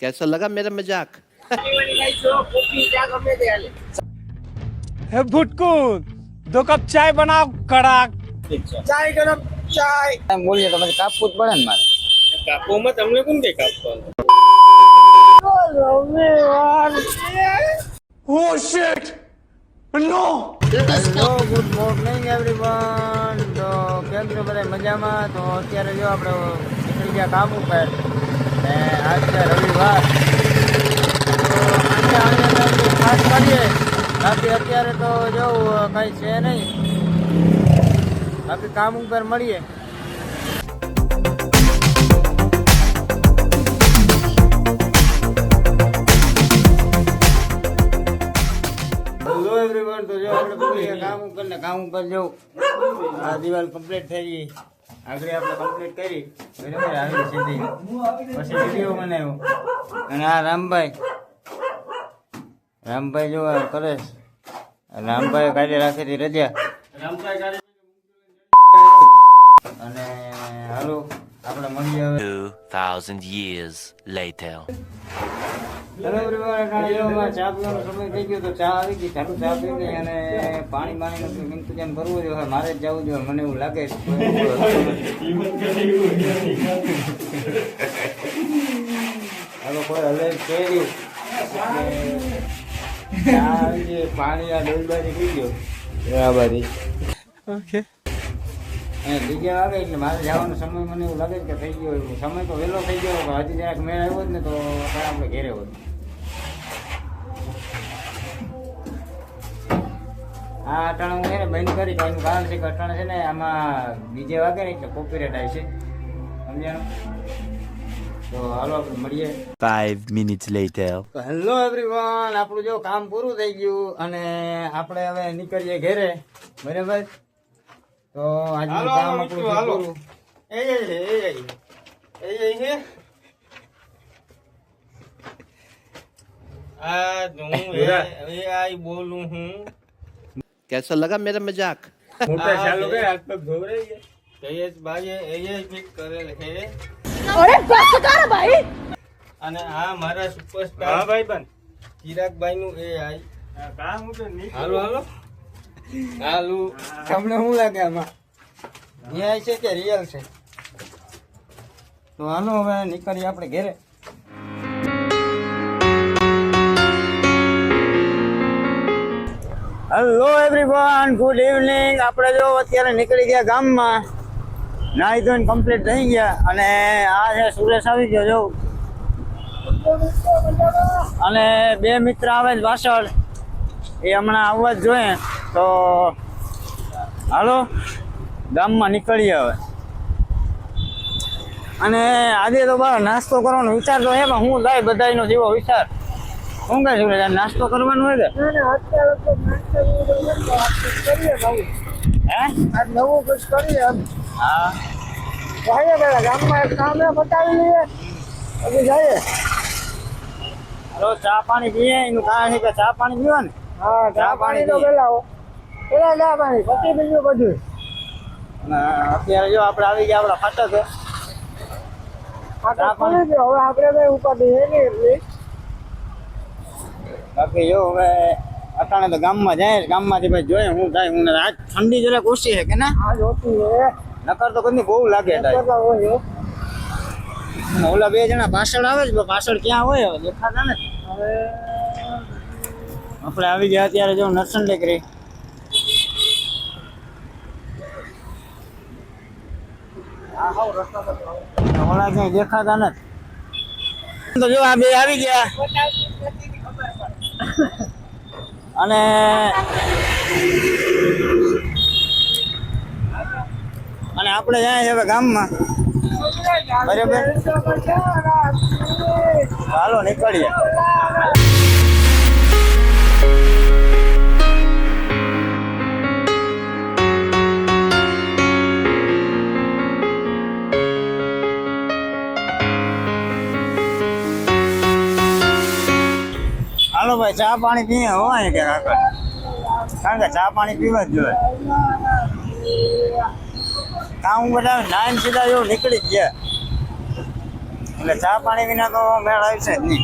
कैसा लगा मेरा मजाक? हे भुटकू 2 कप चाय बनाओ कड़ाक। ચાય ગરમ ચાય એમ બોલીએ તો પછી કાપવું જ પડે ને મારે. કાપોમાં તમને કોણ કે કાપો Oh shit! No! Hello good morning everyone. તો કેમ છો બધા મજામાં? તો અત્યારે જો આપણે નીકળી ગયા કામ ઉપર ને આજ છે રવિવાર. તો આજે ખાસ કરીએ બાકી અત્યારે તો જો કંઈ છે નહીં, બાકી કામ ઉપર મળીએ. Hello everyone. તો જો આપણે પહોંચી કામ ઉપર ને કામ ઉપર જવું આ દિવાલ કમ્પ્લીટ થઈ ગઈ, આગળ આપણે કમ્પ્લીટ કરી બરાબર આવી સીધી પછી વિડીયો બનાવ્યો. અને આ રામભાઈ જો આ કરે છે. રામભાઈ કાલે રાખી હતી રજા. અને હાલો આપણે મળીએ હવે 2000 years later. Hello everyone. ચા પીવાનો સમય થઈ ગયો તો ચા આવી ગઈ. ચાલુ ચા પીને અને પાણી બાણીનું ઇંતજામ કરવો જોઈએ. મારે જ જવું જોઈએ મને એવું લાગે છે. હાલો કોઈ હલે છે નહીં. ચા આવી ગઈ, પાણી આ ડોલબારી થઈ ગયો બરાબર. Okay. અને બીજા આવે એટલે મારે જવાનો સમય મને એવું લાગે છે કે થઈ ગયો. એવું સમય તો વહેલો થઈ ગયો, હજી જરાક મેળ આવ્યો જ ને તો આપણે ઘેરે હોત. આ અટાણે હું એને બંધ કરી તો એનું કારણ છે કે અટાણે છે ને આમાં બીજે વાગે ને એટલે કોપીરાઇટ આવે છે, સમજાણું? તો હાલો આપણે મળીએ 5 minutes later. તો હેલો એવરીવન. આપણું જો કામ પૂરું થઈ ગયું અને આપણે હવે નીકળીએ ઘેરે બરાબર. તો આજનું કામ આપણું પૂરું. બોલું હું कैसा लगा मेरा मजाक? મોટા ચાલુ કે હાથ પગ ધોવરાઈ ગયા કહીએ ભાઈ એ ફિટ કરેલ છે. अरे बस कर भाई. અને આ મારા સુપરસ્ટાર હા ભાઈ બન ચિરાગભાઈ નું એ આઈ કામ હું તો નહીં. હાલો હાલો હાલો. તમને શું લાગે આમાં ન્યાય છે કે રિયલ છે? તો હાલો હવે નીકળીએ આપણે ઘેરે. Hello everyone, good evening. આપણે જો અત્યારે નીકળી ગયા ગામમાં, નાહી ધોઈને કમ્પ્લીટ થઈ ગયા. અને આ છે સુરેશ આવી ગયો જો, અને બે મિત્ર આવે છે પાછળ, એ હમણાં આવવા જ જોઈએ. તો હાલો ગામમાં નીકળીએ હવે. અને આજે તો બહાર નાસ્તો કરવાનો વિચાર તો એમાં હું થાય બધાનો જેવો વિચાર શું કહે છે? નાસ્તો કરવાનો હોય કે નવું કુછ કરીએ એમ. હા જઈએ પેલા ગામમાં એક કામ બતાવી લઈએ પછી જઈએ. હાલો ચા પાણી પીએ. એનું કારણ છે કે ચા પાણી પીવા ને. હા ચા પાણી તો પીએ. પેલા ચા પાણી પછી બીજું બધું. અને અત્યારે જો આપણે આવી ગયા આપણા ફાટક. ચા પાણી હવે આપણે કઈ ઉપાધિ છે નહીં એટલી. બાકી જો હવે અટાણે તો ગામમાં જાય, ગામમાંથી ભાઈ જોઈએ હું થાય. હું આજ ઠંડી જરાક ઓછી છે કે ના? આ જોતી છે નકર તો કદી બહુ લાગે થાય. કેટલા હોય અને ઓલા બે જણા પાછળ આવે છે, પાછળ ક્યાં હોય હવે દેખાતા ને. હવે આપણે આવી ગયા અત્યારે જો નરસન ટેકરી. ઓલા ક્યાંય દેખાતા નથી. તો જો આ બે આવી ગયા અને આપણે જાય છે હવે ગામમાં બરાબર. હાલો નીકળીએ. હાલો ભાઈ ચા પાણી પીએ હોય કે કાકા, કારણ કે ચા પાણી પીવા જ જોઈએ. કામ બધા નાઈન સીધા જેવું નીકળી ગયા. એટલે ચા પાણી વિના તો મેળ આવશે જ નહીં.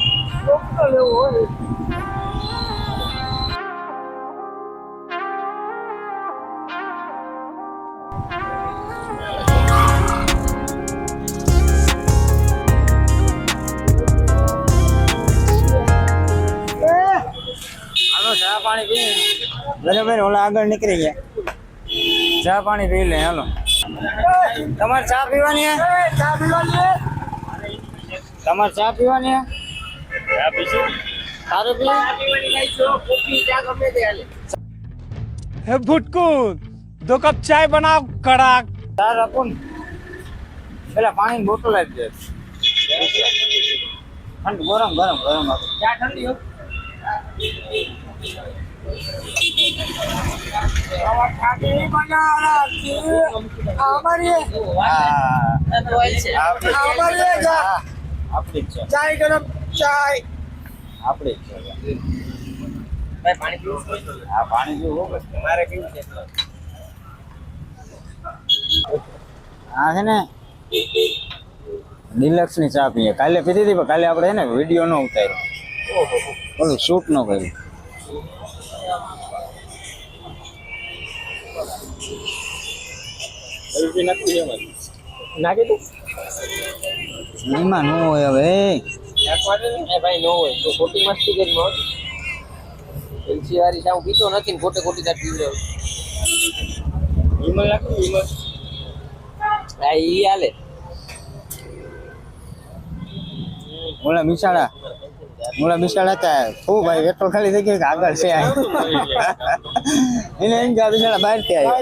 હાલો ચા પાણી પી બરાબર. ઓલા આગળ નીકળી ગયા. ચા પાણી પી લે. હાલો તમારે ચા પીવાની હે? તમારે ચા પીવાની હે? સારું પી. हे भुटकून 2 कप चाय बनाओ कड़क. ચા રાખો ને. પેલા પાણીની બોટલ આપી દે. ઠંડ ગરમ ગરમ ગરમ આપો. ચા ઠંડી હો. ચાય ગરમ ચાય આપણી જ છે. પાણી પીવું? હા પાણી પીવું. મારે કેવું છે? હા છે ને ડિલક્સ ની ચા પીએ. કાલે પીધી હતી પણ કાલે આપણે છે ને વિડીયો નો ઉતાર્યો. ઓલું શૂટ નો કર્યું. નાખી દઉં એમાં નો હોય હવે. ભાઈ નો હોય તો ખોટી મસ્તી કરી મોજ. એલસી વાળી ચા હું પીતો નથી ને ખોટે ખોટી ચા પી લઉં. વિમલ નાખું વિમલ. હા ઈ હાલે. ઓલા બિચારા હતા. હું ભાઈ પેટ્રોલ ખાલી થઈ ગયું કે આગળ છે. એને એમ કે આ બિચારા બહાર થી આવ્યા.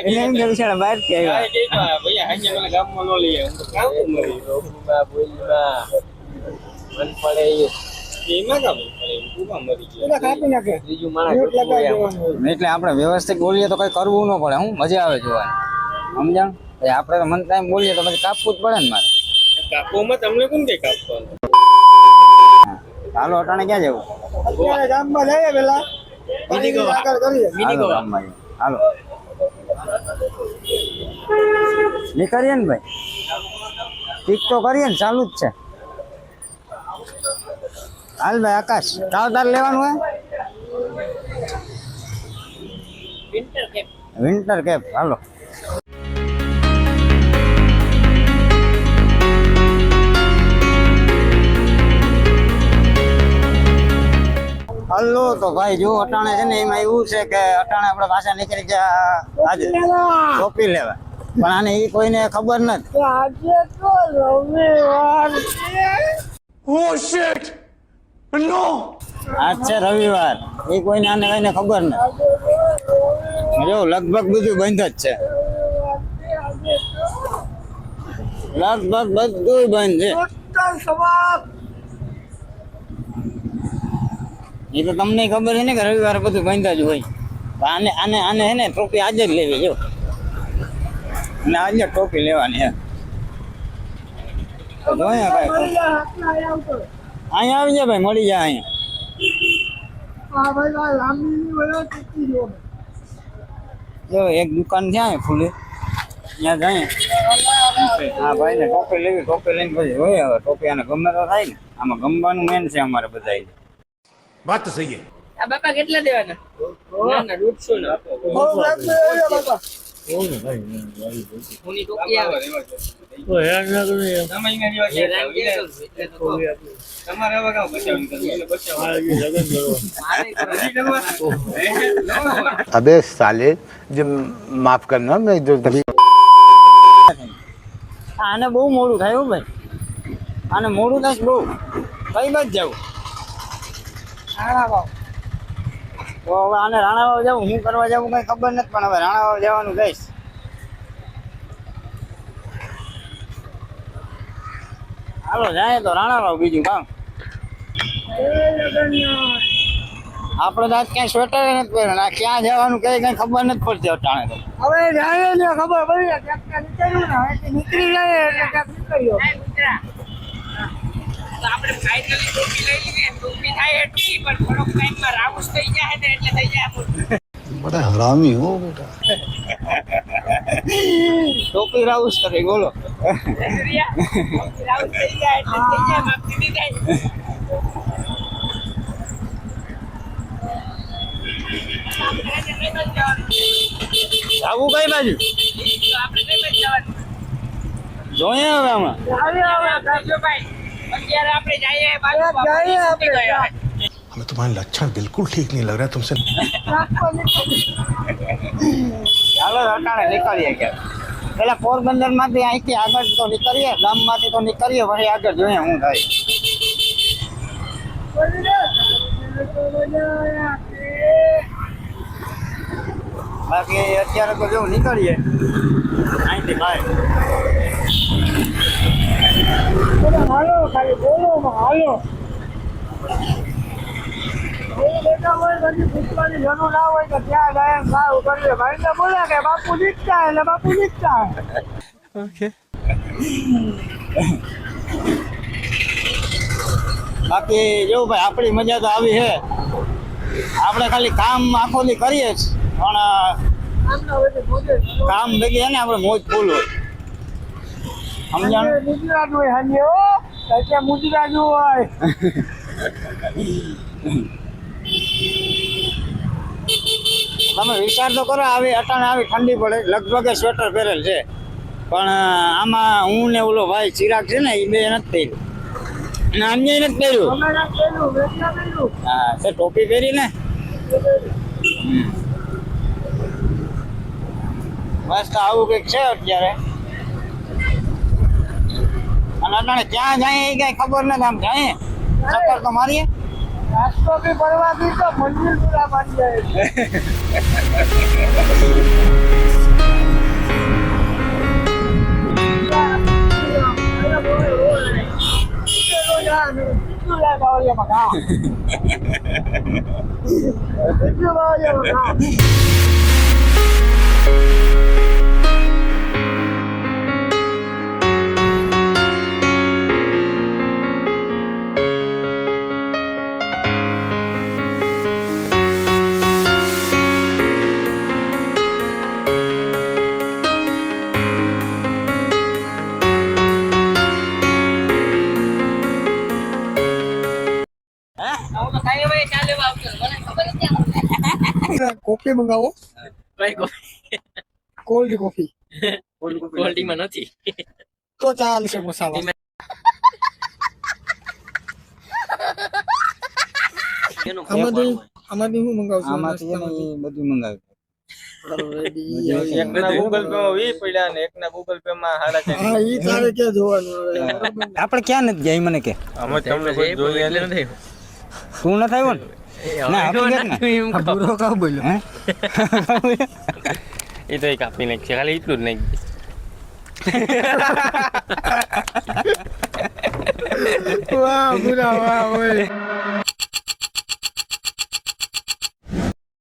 એને એમ કે બિચારા બહાર થી આવ્યા. ભૈયા હાજે મને ગામમાં નો લઈ આવું તો કામ મરી રોકમાં બોલમાં મન પડે એમાં કામ પડે ઉભા મરી ગયા કાપી નાખે બીજું માણસ એટલે આપણે વ્યવસ્થિત બોલીએ તો કઈ કરવું ન પડે. હું મજા આવે જોવાની. સમજાણ? આપણે તો મન ટાઈમ બોલીએ તો પછી કાપવું જ પડે ને મારે. કાપવામાં તમને કોણ કે કાપવાનું? હાલો અટાણે ક્યાં જવું? અત્યારે ગામમાં જઈએ પેલા મિની ગોવા ગામમાં જઈએ. હાલો નીકળીએ ને ભાઈ. ઠીક તો કરીએ ને ચાલુ જ છે. હાલ ભાઈ આકાશ તાર લેવાનું હે? Winter cap. હાલો હલો. તો ભાઈ જો અટાણે છે ને એમાં એવું છે કે અટાણે આપણે પાછા નીકળી ગયા આજે ટોપી લેવા. પણ આને એ કોઈને ખબર નથી. Oh shit! No! આજ છે રવિવાર. એ કોઈને આને કઈને ખબર નથી. જો લગભગ બધું બંધ જ છે. લગભગ બધું બંધ છે. એ તો તમને ખબર છે ને કે રવિવારે બધું બંધ જ હોય. આને આને આને હે ને ટોપી આજે જ લેવી. જો અને આજે ટોપી લેવાની હે. તો જોઈએ ભાઈ અહીંયા આવી જાય ભાઈ. મળી જાય અહીંયા. જો એક દુકાન છે અહીંયા ખુલ્લી. ત્યાં જાય. હા ભાઈ ને ટોપી લેવી. ટોપી લઈને પછી જોઈએ હવે ટોપી આને ગમે તો થાય ને. આમાં ગમવાનું મેન છે અમારે બધા. વાત તો સહી છે. આ બાપા કેટલા દેવાના? ના ના 150 ના હુની ટોકી આવે. તમારે હવે કામ બચાવવાનું अबे साले जब माफ करना मैं जो આને બહુ મોડું થાય હો ભાઈ. આને મોડું થાય બહુ. કઈ બાજુ જવું? રાણાવાવ. તો હવે આને રાણાવાવ જવું. હું કરવા જવું કઈ ખબર નથી પણ હવે રાણાવાવ જવાનું જઈશ. હાલો જાય તો રાણાવાવ. બીજું કામ આપણે તો આજ ક્યાંય સ્વેટર નથી પહેર્યું. આ ક્યાં જવાનું કઈ ખબર નથી પડતી અટાણે તો. હવે જાય ને ખબર પડી નીકળી જાય એટલે ક્યાંક નીકળ્યો. તો આપણે ફાઇનલી ટોપી લઈ લીધી. ટોપી થાય એટલી પણ થોડોક ટાઈમમાં રાઉસ થઈ જાય ને એટલે થઈ જાય આપણું. बड़ा हरामी हो बेटा. ટોપી રાઉસ કરે બોલો. સૂર્યા રાઉન્ડ થઈ જાય એટલે થઈ જાય માપ દીધી જાય આવું કઈ બાજુ આપણે કઈ બાજુ જવાનું જોઈએ હવે આમાં ભાઈ અત્યારે આપણે જઈએ બાજુ જઈએ આપણે. हमें तुम्हारे लक्षण बिल्कुल ठीक नहीं लग रहा है तुमसे ચાલો અટાણે નીકળીએ કે પેલા પોરબંદર માંથી અહીંથી આગળ તો નીકળીએ ગામમાંથી તો નીકળીએ પછી આગળ જોઈએ શું થાય બાકી અત્યારે તો જેવું નીકળીએ અહીંથી ભાઈ હાલો ખાલી બોલો હાલો બેટા હોય બધી પૂછવાની જરૂર ના હોય તો ત્યાં જાય એમ સારું કરીએ ભાઈ ને બોલે કે બાપુ જીતતા એટલે બાપુ જીતતા બાકી જેવું ભાઈ આપણી મજા તો આવી છે આપણે ખાલી કામ આખો દી કરીએ જ પણ કામ ભેગી છે ને આપણે મોજ ફૂલ હોય સમજાણ ગુજરાત હોય હાજી હો ત્યાં ગુજરાત હોય તમે વિચાર તો કરો આવી અટાણે આવી ઠંડી પડે લગભગ સ્વેટર પહેરેલ છે પણ આમાં હું ને ઓલો ભાઈ ચિરાગ છે ને એ બે નથી પહેર્યું અને અન્ય નથી પહેર્યું અમે ના પેલું વેચના પેલું હા તે ટોપી પહેરી ને મસ્ત આવું કંઈક છે અત્યારે અને અટાણે ક્યાં જાય એ કઈ ખબર નથી આમ જાય ચક્કર તો મારીએ રાસ્તો બી પડવાથી તો મંદિર પૂરા બની જાય હું તો ખાઈ ભાઈ ચાલે આવતો મને ખબર નથી કોફી મંગાવો કઈ કોફી કોલ્ડ કોફી ક્વોલિટીમાં નથી તો ચાલશે મસાલા એનું આમાંથી હું મંગાવશું આમાંથી એને ઈ બધું મંગાવ્યું એકના ગૂગલ પે માં 20 પડ્યા ને એકના ગૂગલ પે માં 4.5 હા ઈ તારે ક્યાં જોવાનું હવે આપણે ક્યાં નથી ગયા ઈ મને કે અમે તમને કોઈ જોઈએ નથી તું નથી આવ્યો ને ના આપણે ક્યાં ને બુરો કા બોલ્યો હે એ તો એક આપી નાખશે ખાલી એટલું જ નહીં વાહ બુરા વાહ ઓય